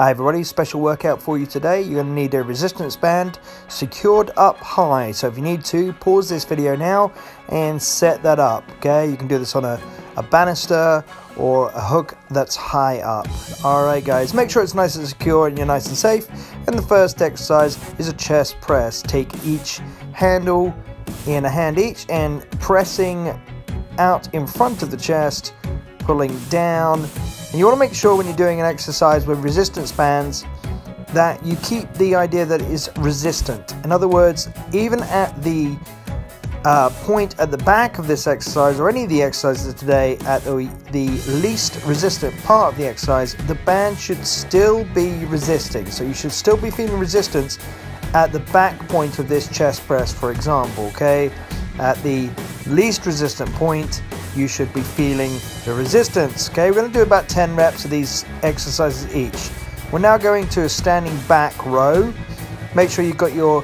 Hi everybody, special workout for you today. You're going to need a resistance band secured up high. So if you need to, pause this video now and set that up. Okay, you can do this on a banister or a hook that's high up. Alright guys, make sure it's nice and secure and you're nice and safe. And the first exercise is a chest press. Take each handle in a hand each and pressing out in front of the chest, pulling down. And you want to make sure when you're doing an exercise with resistance bands that you keep the idea that it is resistant. In other words, even at the point at the back of this exercise or any of the exercises today, at the least resistant part of the exercise, the band should still be resisting. So you should still be feeling resistance at the back point of this chest press, for example. Okay, at the least resistant point you should be feeling the resistance. Okay, we're going to do about 10 reps of these exercises each. We're now going to a standing back row. Make sure you've got your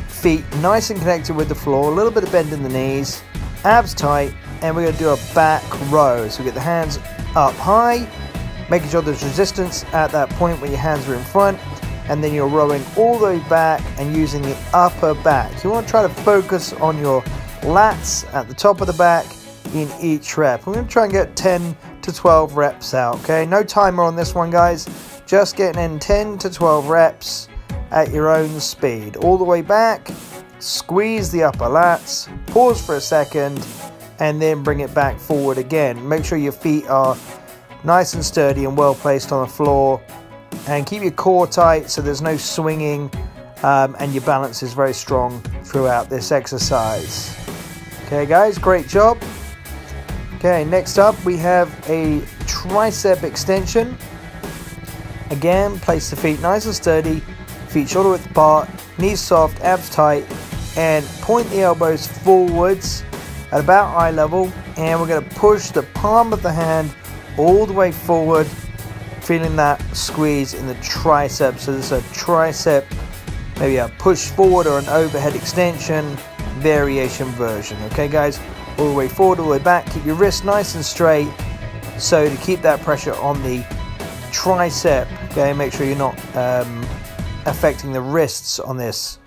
feet nice and connected with the floor, a little bit of bend in the knees, abs tight, and we're going to do a back row. So we get the hands up high, making sure there's resistance at that point when your hands are in front, and then you're rowing all the way back and using the upper back. You want to try to focus on your lats at the top of the back in each rep. I'm going to try and get 10 to 12 reps out. Okay, no timer on this one guys, just getting in 10 to 12 reps at your own speed. All the way back, squeeze the upper lats, pause for a second, and then bring it back forward again. Make sure your feet are nice and sturdy and well placed on the floor, and keep your core tight so there's no swinging, and your balance is very strong throughout this exercise. Okay guys, great job. Okay, next up we have a tricep extension. Again, place the feet nice and sturdy, feet shoulder width apart, knees soft, abs tight, and point the elbows forwards at about eye level, and we're going to push the palm of the hand all the way forward, feeling that squeeze in the tricep. So this is a tricep, maybe a push forward or an overhead extension variation version. Okay guys, all the way forward, all the way back. Keep your wrists nice and straight so to keep that pressure on the tricep. Okay, make sure you're not affecting the wrists on this,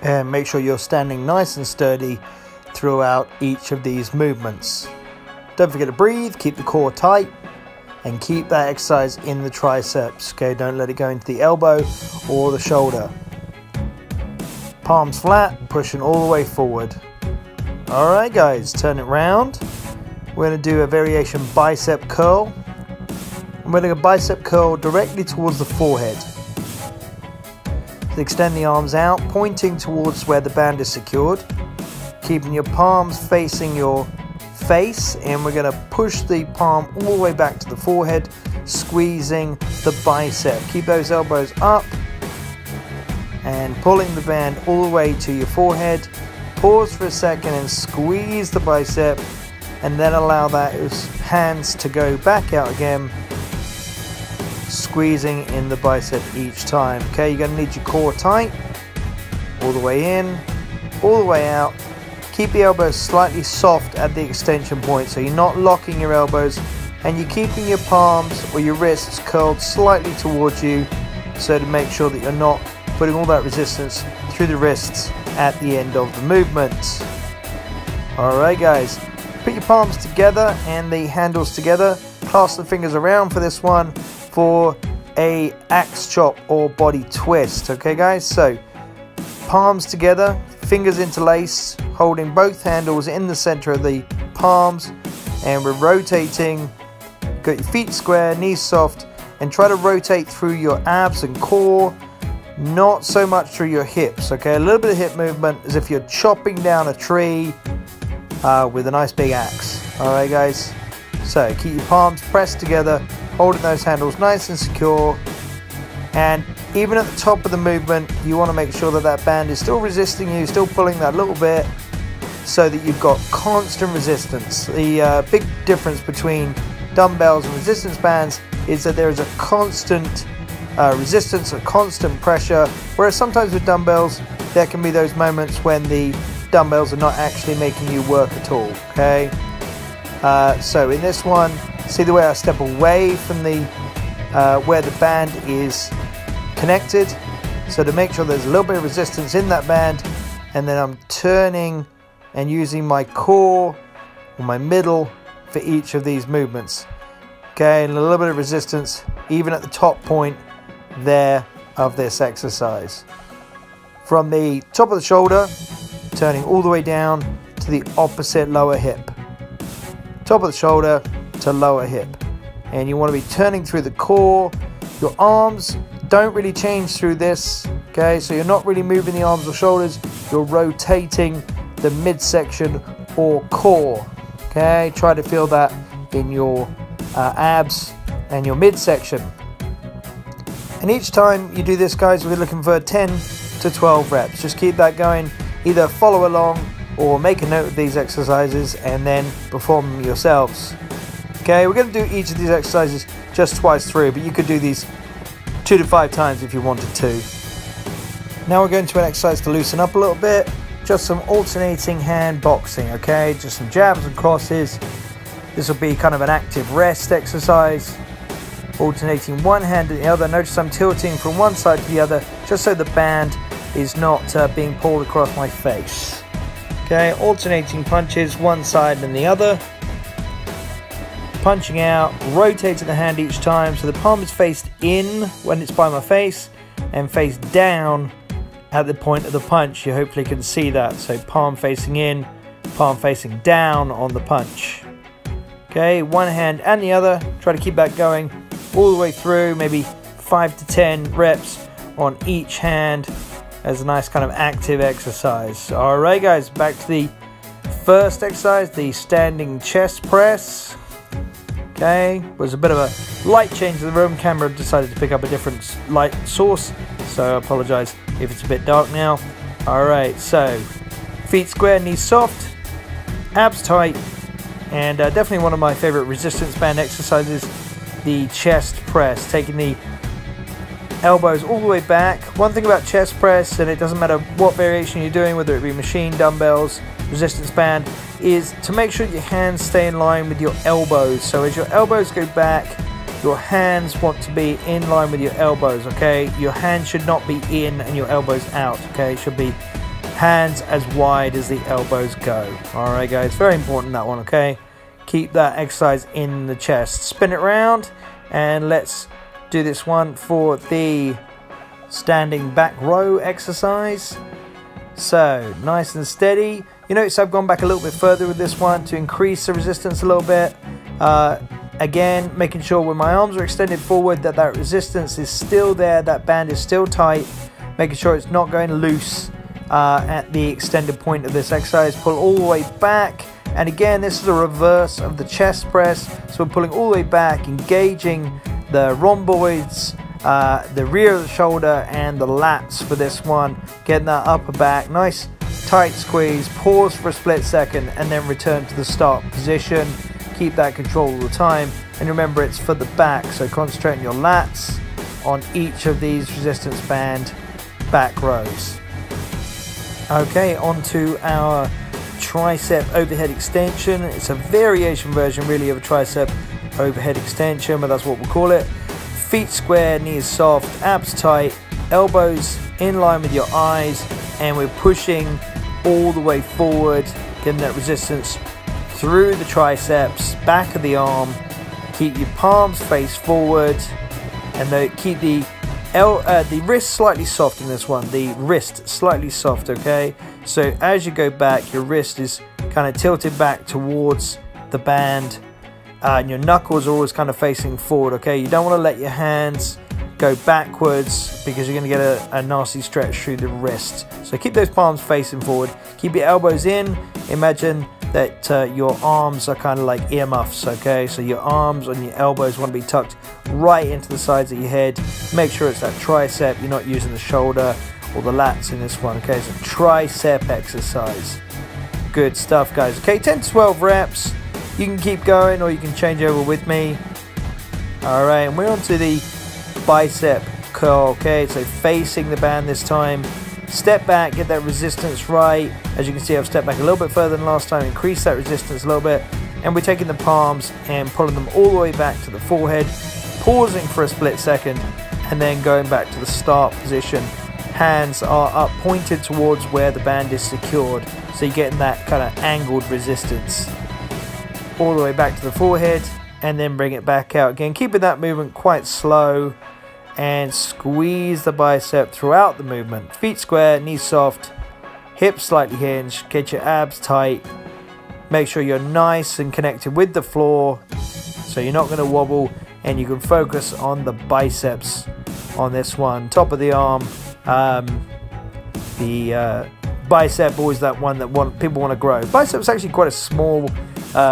and make sure you're standing nice and sturdy throughout each of these movements. Don't forget to breathe, keep the core tight, and keep that exercise in the triceps. Okay, don't let it go into the elbow or the shoulder. Palms flat, pushing all the way forward. Alright guys, turn it round. We're going to do a variation bicep curl. I'm going to go bicep curl directly towards the forehead. So extend the arms out, pointing towards where the band is secured. Keeping your palms facing your face, and we're going to push the palm all the way back to the forehead, squeezing the bicep. Keep those elbows up and pulling the band all the way to your forehead. Pause for a second and squeeze the bicep, and then allow those hands to go back out again, squeezing in the bicep each time. Okay, you're going to need your core tight, all the way in, all the way out. Keep the elbows slightly soft at the extension point, so you're not locking your elbows, and you're keeping your palms or your wrists curled slightly towards you, so to make sure that you're not putting all that resistance through the wrists at the end of the movement. Alright guys, put your palms together and the handles together, clasp the fingers around for this one for a axe chop or body twist. Okay guys, so palms together, fingers interlaced, holding both handles in the center of the palms, and we're rotating. Got your feet square, knees soft, and try to rotate through your abs and core, not so much through your hips. Okay, a little bit of hip movement as if you're chopping down a tree with a nice big axe. Alright guys, so keep your palms pressed together, holding those handles nice and secure, and even at the top of the movement you want to make sure that that band is still resisting you, still pulling that little bit, so that you've got constant resistance. The big difference between dumbbells and resistance bands is that there is a constant resistance, a constant pressure, whereas sometimes with dumbbells there can be those moments when the dumbbells are not actually making you work at all. Okay, so in this one, see the way I step away from the where the band is connected. So to make sure there's a little bit of resistance in that band, and then I'm turning and using my core or my middle for each of these movements. Okay, and a little bit of resistance even at the top point there of this exercise. From the top of the shoulder, turning all the way down to the opposite lower hip. Top of the shoulder to lower hip. And you want to be turning through the core. Your arms don't really change through this. Okay, so you're not really moving the arms or shoulders. You're rotating the midsection or core. Okay, try to feel that in your abs and your midsection. And each time you do this, guys, we're looking for 10 to 12 reps. Just keep that going. Either follow along or make a note of these exercises and then perform them yourselves. Okay, we're going to do each of these exercises just twice through, but you could do these 2 to 5 times if you wanted to. Now we're going to an exercise to loosen up a little bit. Just some alternating hand boxing, okay? Just some jabs and crosses. This will be kind of an active rest exercise. Alternating one hand to the other. Notice I'm tilting from one side to the other just so the band is not being pulled across my face. Okay, alternating punches one side and the other. Punching out, rotating the hand each time so the palm is faced in when it's by my face and face down at the point of the punch. You hopefully can see that. So palm facing in, palm facing down on the punch. Okay, one hand and the other. Try to keep that going all the way through, maybe 5 to 10 reps on each hand as a nice kind of active exercise. All right, guys, back to the first exercise, the standing chest press. Okay, was a bit of a light change in the room. Camera decided to pick up a different light source, so I apologize if it's a bit dark now. All right, so feet square, knees soft, abs tight, and definitely one of my favorite resistance band exercises, the chest press, taking the elbows all the way back. One thing about chest press, and it doesn't matter what variation you're doing, whether it be machine, dumbbells, resistance band, is to make sure your hands stay in line with your elbows. So as your elbows go back, your hands want to be in line with your elbows, okay? Your hands should not be in and your elbows out, okay? It should be hands as wide as the elbows go. All right, guys, very important, that one, okay? Keep that exercise in the chest. Spin it around, and let's do this one for the standing back row exercise. So nice and steady. You notice I've gone back a little bit further with this one to increase the resistance a little bit. Again, making sure when my arms are extended forward that resistance is still there, that band is still tight, making sure it's not going loose at the extended point of this exercise. Pull all the way back, and again, this is a reverse of the chest press, so we're pulling all the way back, engaging the rhomboids, the rear of the shoulder and the lats for this one, getting that upper back, nice tight squeeze, pause for a split second and then return to the start position. Keep that control all the time, and remember it's for the back, so concentrate on your lats on each of these resistance band back rows. Okay, on to our tricep overhead extension. It's a variation version really of a tricep overhead extension, but that's what we'll call it. Feet square, knees soft, abs tight, elbows in line with your eyes, and we're pushing all the way forward, getting that resistance through the triceps, back of the arm. Keep your palms face forward, and keep the wrist slightly soft in this one. The wrist slightly soft, okay? So as you go back, your wrist is kind of tilted back towards the band, and your knuckles are always kind of facing forward, okay? You don't want to let your hands go backwards because you're going to get a nasty stretch through the wrist. So keep those palms facing forward. Keep your elbows in. Imagine that your arms are kind of like earmuffs, okay? So your arms and your elbows want to be tucked right into the sides of your head. Make sure it's that tricep. You're not using the shoulder or the lats in this one, okay? It's a tricep exercise. Good stuff, guys. Okay, 10 to 12 reps. You can keep going or you can change over with me. All right, and we're on to the bicep curl, okay? So facing the band this time. Step back, get that resistance right. As you can see, I've stepped back a little bit further than last time, increase that resistance a little bit. And we're taking the palms and pulling them all the way back to the forehead, pausing for a split second, and then going back to the start position. Hands are up, pointed towards where the band is secured, so you're getting that kind of angled resistance. All the way back to the forehead, and then bring it back out again, keeping that movement quite slow, and squeeze the bicep throughout the movement. Feet square, knees soft, hips slightly hinged, get your abs tight. Make sure you're nice and connected with the floor, so you're not going to wobble, and you can focus on the biceps on this one. Top of the arm, the bicep, always that one that people want to grow. Bicep's actually quite a small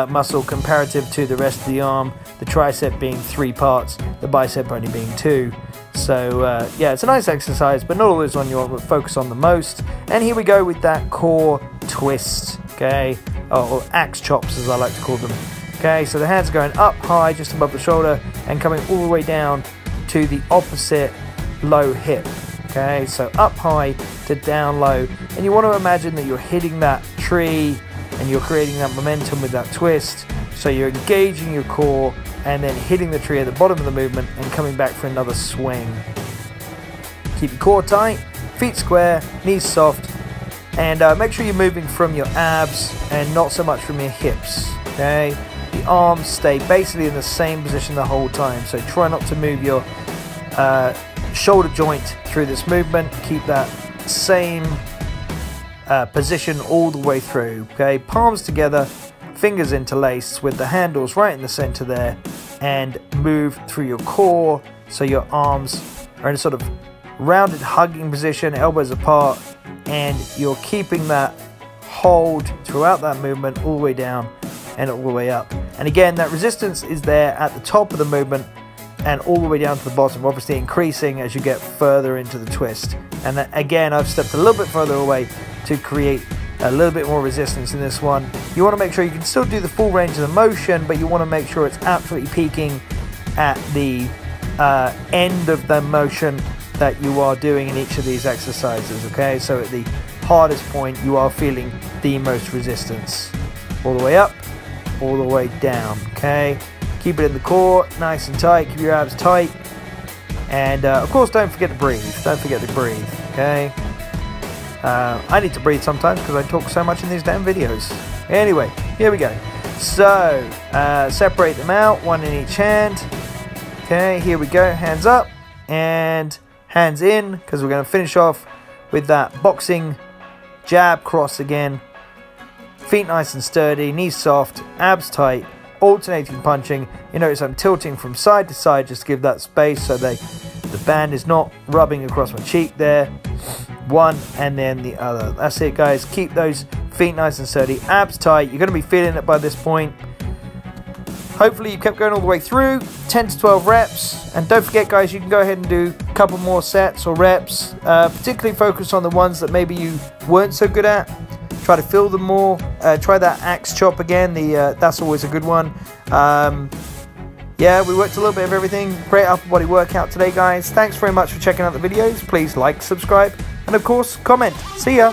muscle comparative to the rest of the arm, the tricep being 3 parts, the bicep only being 2. So yeah, it's a nice exercise, but not always one you want to focus on the most. And here we go with that core twist, okay, or axe chops as I like to call them. Okay, so the hands are going up high just above the shoulder and coming all the way down to the opposite low hip. Okay, so up high to down low, and you want to imagine that you're hitting that tree and you're creating that momentum with that twist. So you're engaging your core and then hitting the tree at the bottom of the movement and coming back for another swing. Keep your core tight, feet square, knees soft, and make sure you're moving from your abs and not so much from your hips. Okay, the arms stay basically in the same position the whole time, so try not to move your shoulder joint through this movement. Keep that same position all the way through. Okay, palms together, fingers interlaced with the handles right in the center there, and move through your core so your arms are in a sort of rounded hugging position, elbows apart, and you're keeping that hold throughout that movement all the way down and all the way up. And again, that resistance is there at the top of the movement and all the way down to the bottom, obviously increasing as you get further into the twist. And that, again, I've stepped a little bit further away to create a little bit more resistance in this one. You want to make sure you can still do the full range of the motion, but you want to make sure it's absolutely peaking at the end of the motion that you are doing in each of these exercises. Okay, so at the hardest point you are feeling the most resistance. All the way up, all the way down. Okay, keep it in the core nice and tight, keep your abs tight, and of course don't forget to breathe. Okay, I need to breathe sometimes because I talk so much in these damn videos. Anyway, here we go. So separate them out, one in each hand. Okay, here we go, hands up and hands in, because we're going to finish off with that boxing jab cross again. Feet nice and sturdy, knees soft, abs tight, alternating punching. You notice I'm tilting from side to side just to give that space so the band is not rubbing across my cheek there. One and then the other. That's it, guys. Keep those feet nice and sturdy, abs tight. You're going to be feeling it by this point. Hopefully you kept going all the way through, 10 to 12 reps. And don't forget, guys, you can go ahead and do a couple more sets or reps. Particularly focus on the ones that maybe you weren't so good at. Try to feel them more. Try that axe chop again. That's always a good one. Yeah, we worked a little bit of everything. Great upper body workout today, guys. Thanks very much for checking out the videos. Please like, subscribe, and of course, comment. See ya.